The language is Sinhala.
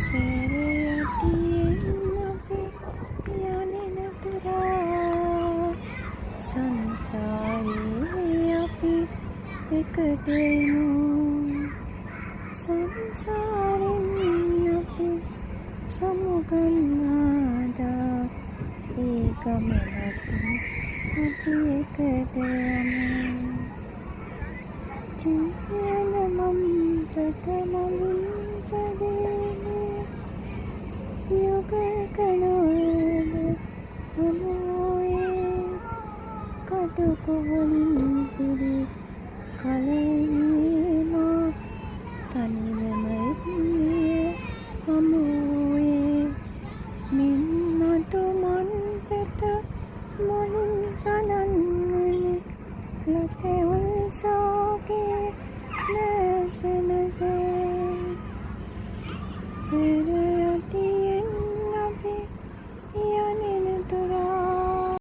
සැරයටියෙන් අපි යනෙන තුරා සංසාරේ අපි එකටෙමු සංසාරෙන් අපි සමුගන්නාදා ඒ ගමනත් අපි එකටයමු ජීවන මම් ප්‍රථමමින් සදේනේ යුගක නොව හමුවේ කටුකොහලින් පිරි කලවීම තනිවම ඉන්නේ හමුවේ මින් මතු මන් පෙත මොලින් සනන්වන ලතෙවුල් සෝගේ නැසනසේ සැරයටි